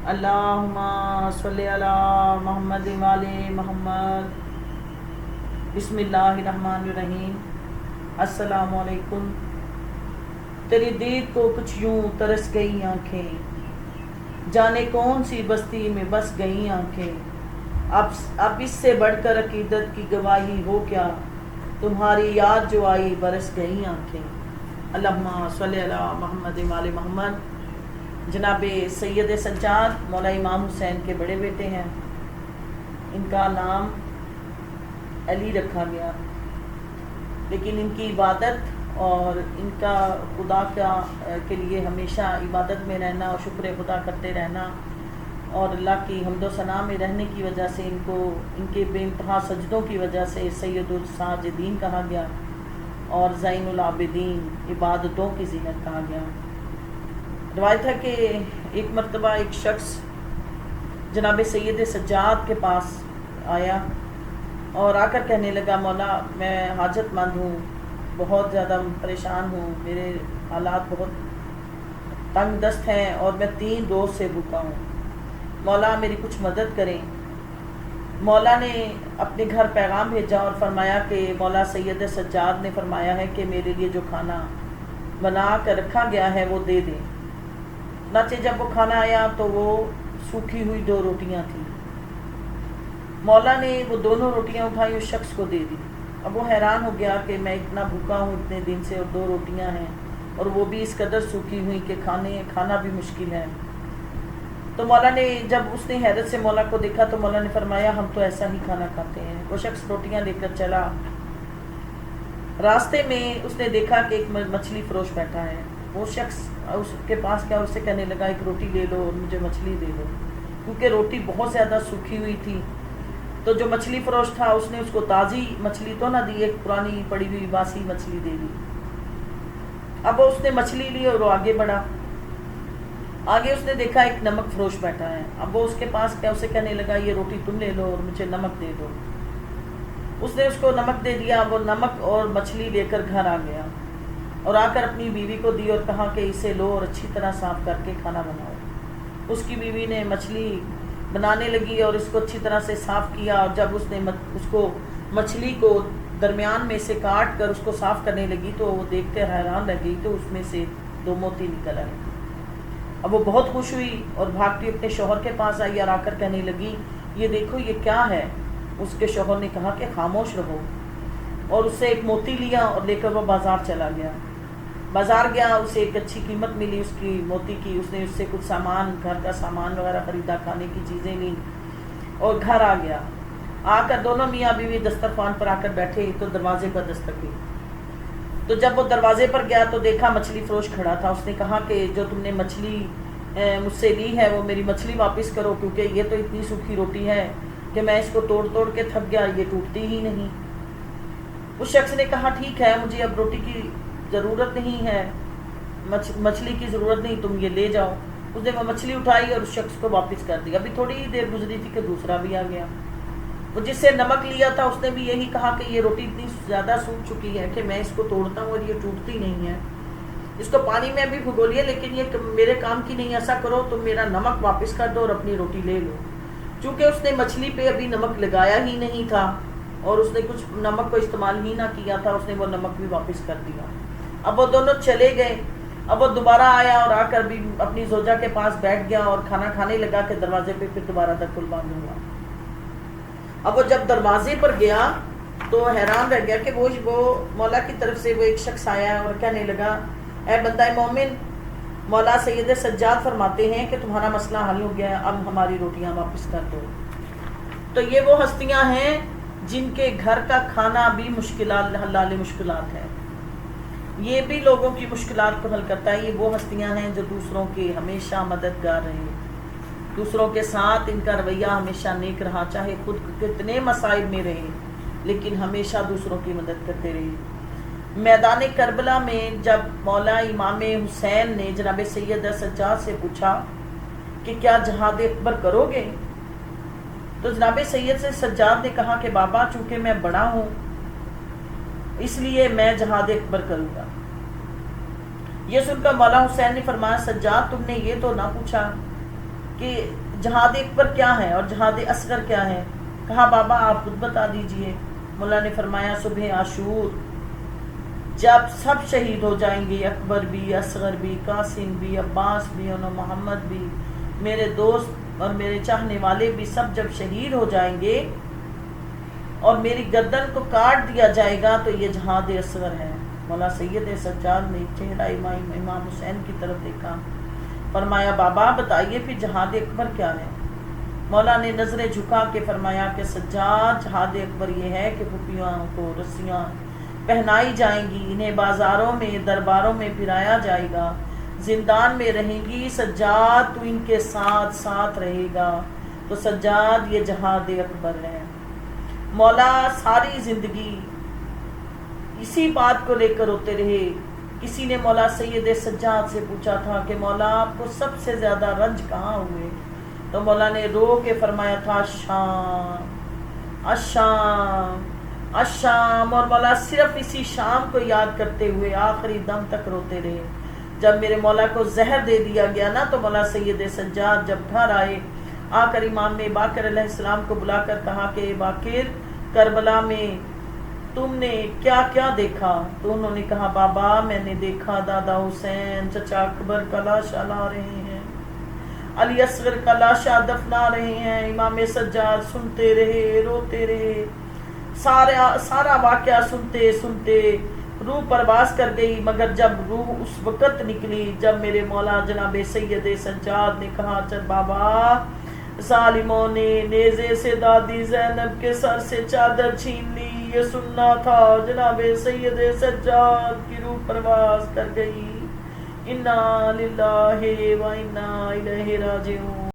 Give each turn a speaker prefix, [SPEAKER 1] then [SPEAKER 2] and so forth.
[SPEAKER 1] اللہم صلی علی محمد وعلی محمد۔ بسم اللہ الرحمن الرحیم۔ السلام علیکم۔ تیری دید کو کچھ یوں ترس گئی آنکھیں، جانے کون سی بستی میں بس گئی آنکھیں۔ اب اس سے بڑھ کر عقیدت کی گواہی ہو کیا، تمہاری یاد جو آئی برس گئی آنکھیں۔ اللہم صلی علی محمد وعلی محمد۔ جناب سید سجاد مولا امام حسین کے بڑے بیٹے ہیں، ان کا نام علی رکھا گیا، لیکن ان کی عبادت اور ان کا خدا کے لیے ہمیشہ عبادت میں رہنا اور شکر خدا کرتے رہنا اور اللہ کی حمد و ثنا میں رہنے کی وجہ سے ان کے بے انتہا سجدوں کی وجہ سے سید الساجدین کہا گیا اور زین العابدین، عبادتوں کی زینت کہا گیا۔ روایت ہے کہ ایک مرتبہ ایک شخص جناب سید سجاد کے پاس آیا اور آ کر کہنے لگا، مولا میں حاجت مند ہوں، بہت زیادہ پریشان ہوں، میرے حالات بہت تنگ دست ہیں اور میں 3 روز سے بھوکا ہوں، مولا میری کچھ مدد کریں۔ مولا نے اپنے گھر پیغام بھیجا اور فرمایا کہ مولا سید سجاد نے فرمایا ہے کہ میرے لیے جو کھانا بنا کر رکھا گیا ہے وہ دے دیں۔ چنانچہ جب وہ کھانا آیا تو وہ سوکھی ہوئی 2 روٹیاں تھیں۔ مولا نے وہ دونوں روٹیاں اٹھائی اس شخص کو دے دی۔ اب وہ حیران ہو گیا کہ میں اتنا بھوکا ہوں اتنے دن سے اور 2 روٹیاں ہیں اور وہ بھی اس قدر سوکھی ہوئی کہ کھانا بھی مشکل ہے۔ تو مولا نے جب اس نے حیرت سے مولا کو دیکھا تو مولا نے فرمایا ہم تو ایسا ہی کھانا کھاتے ہیں۔ وہ شخص روٹیاں لے کر چلا، راستے میں اس نے دیکھا کہ ایک مچھلی فروش بیٹھا ہے۔ وہ شخص اس کے پاس کیا اسے کہنے لگا ایک روٹی لے لو اور مجھے مچھلی دے دو، کیونکہ روٹی بہت زیادہ سوکھی ہوئی تھی۔ تو جو مچھلی فروش تھا اس نے اس کو تازی مچھلی تو نہ دی، ایک پرانی پڑی ہوئی باسی مچھلی دے دی۔ اب اس نے مچھلی لی اور وہ آگے بڑھا۔ آگے اس نے دیکھا ایک نمک فروش بیٹھا ہے۔ اب وہ اس کے پاس کیا اسے کہنے لگا یہ روٹی تم لے لو اور مجھے نمک دے دو۔ اس نے اس کو نمک دے دیا، وہ نمک اور مچھلی لے کر گھر آ گیا اور آ کر اپنی بیوی کو دی اور کہا کہ اسے لو اور اچھی طرح صاف کر کے کھانا بناؤ۔ اس کی بیوی نے مچھلی بنانے لگی اور اس کو اچھی طرح سے صاف کیا، اور جب اس نے مچھلی کو درمیان میں سے کاٹ کر اس کو صاف کرنے لگی تو وہ دیکھ کر حیران رہ گئی تو اس میں سے 2 موتی نکل آئے۔ اب وہ بہت خوش ہوئی اور بھاگتی اپنے شوہر کے پاس آئی اور آ کر کہنے لگی یہ دیکھو یہ کیا ہے۔ اس کے شوہر نے کہا کہ خاموش رہو، اور اس سے ایک موتی لیا اور لے کر وہ بازار چلا گیا۔ بازار گیا، اسے ایک اچھی قیمت ملی اس کی موتی کی، اس نے اس سے کچھ سامان، گھر کا سامان وغیرہ خریدا، کھانے کی چیزیں لیں اور گھر آ گیا۔ آ کر دونوں میاں بیوی دسترخوان پر آ کر بیٹھے تو دروازے پر دستک ہوئی۔ تو جب وہ دروازے پر گیا تو دیکھا مچھلی فروش کھڑا تھا۔ اس نے کہا کہ جو تم نے مچھلی مجھ سے لی ہے وہ میری مچھلی واپس کرو، کیونکہ یہ تو اتنی سوکھی روٹی ہے کہ میں اس کو توڑ توڑ کے تھک گیا، یہ ٹوٹتی ہی نہیں۔ اس شخص نے کہا ٹھیک ہے مجھے اب روٹی کی ضرورت نہیں ہے، مچھلی کی ضرورت نہیں، تم یہ لے جاؤ۔ اس نے وہ مچھلی اٹھائی اور اس شخص کو واپس کر دی۔ ابھی تھوڑی ہی دیر گزری تھی کہ دوسرا بھی آ گیا۔ وہ جس سے نمک لیا تھا اس نے بھی یہی کہا کہ یہ روٹی اتنی زیادہ سوکھ چکی ہے کہ میں اس کو توڑتا ہوں اور یہ ٹوٹتی نہیں ہے، اس کو پانی میں بھی بھگو لیا لیکن یہ میرے کام کی نہیں، ایسا کرو تم میرا نمک واپس کر دو اور اپنی روٹی لے لو۔ چونکہ اس نے مچھلی پہ ابھی نمک لگایا ہی نہیں تھا اور اس نے کچھ نمک کو استعمال ہی نہ کیا تھا، اس نے وہ نمک بھی واپس کر دیا۔ اب وہ دونوں چلے گئے۔ اب وہ دوبارہ آیا اور آ کر بھی اپنی زوجہ کے پاس بیٹھ گیا اور کھانا کھانے لگا کہ دروازے پہ پھر دوبارہ دخل بند ہوا۔ اب وہ جب دروازے پر گیا تو حیران رہ گیا کہ وہ مولا کی طرف سے وہ ایک شخص آیا اور کہنے لگا اے بندہ مومن، مولا سید سجاد فرماتے ہیں کہ تمہارا مسئلہ حل ہو گیا ہے، اب ہماری روٹیاں واپس کر دو۔ تو یہ وہ ہستیاں ہیں جن کے گھر کا کھانا بھی حلال مشکلات ہے، یہ بھی لوگوں کی مشکلات کو حل کرتا ہے۔ یہ وہ ہستیاں ہیں جو دوسروں کے ہمیشہ مددگار رہے، دوسروں کے ساتھ ان کا رویہ ہمیشہ نیک رہا، چاہے خود کتنے مصائب میں رہے لیکن ہمیشہ دوسروں کی مدد کرتے رہے۔ میدان کربلا میں جب مولا امام حسین نے جناب سید سجاد سے پوچھا کہ کیا جہاد اکبر کرو گے، تو جناب سید سجاد نے کہا کہ بابا چونکہ میں بڑا ہوں اس لیے میں جہاد اکبر کروں گا۔ یہ سن کر مولا حسین نے فرمایا سجاد تم نے یہ تو نہ پوچھا کہ جہاد اکبر کیا ہے اور جہاد اصغر کیا ہے؟ کہا بابا آپ خود بتا دیجئے۔ مولا نے فرمایا صبح عاشور جب سب شہید ہو جائیں گے، اکبر بھی، اصغر بھی، قاسم بھی، عباس بھی اور محمد بھی، میرے دوست اور میرے چاہنے والے بھی سب جب شہید ہو جائیں گے اور میری گردن کو کاٹ دیا جائے گا تو یہ جہاد اصغر ہے۔ مولا سید سجاد نے چہرہ امام حسین کی طرف دیکھا، فرمایا بابا بتائیے پھر جہاد اکبر کیا ہے؟ مولا نے نظریں جھکا کے فرمایا کہ سجاد جہاد اکبر یہ ہے کہ پھپھیوں کو رسیاں پہنائی جائیں گی، انہیں بازاروں میں درباروں میں پھرایا جائے گا، زندان میں رہیں گی، سجاد تو ان کے ساتھ ساتھ رہے گا، تو سجاد یہ جہاد اکبر ہے۔ مولا ساری زندگی اسی بات کو لے کر روتے رہے۔ کسی نے مولا سید سجاد سے پوچھا تھا کہ مولا آپ کو سب سے زیادہ رنج کہاں ہوئے؟ تو مولا نے رو کے فرمایا تھا شام، الشام، الشام، اور مولا صرف اسی شام کو یاد کرتے ہوئے آخری دم تک روتے رہے۔ جب میرے مولا کو زہر دے دیا گیا نا تو مولا سید سجاد جب گھر آئے، آ کر امام باقر علیہ السلام کو بلا کر کہا کہ باقر کربلا میں تم نے کیا کیا دیکھا؟ تو انہوں نے کہا بابا میں نے دیکھا دادا حسین چچا اکبر کا لاشا لا رہے ہیں، علی اصغر کا لاشا دفنا رہے ہیں۔ امام سجاد سنتے رہے، روتے رہے، سارا واقعہ سنتے سنتے روح پرواز کر گئی، مگر جب روح اس وقت نکلی جب میرے مولا جناب سید سجاد نے کہا چل بابا ظالموں نے نیزے سے دادی زینب کے سر سے چادر چھین لی، یہ سننا تھا۔ جناب سید سجاد کی روح پرواز کر گئی۔ انا للہ و انا الیہ راجعون۔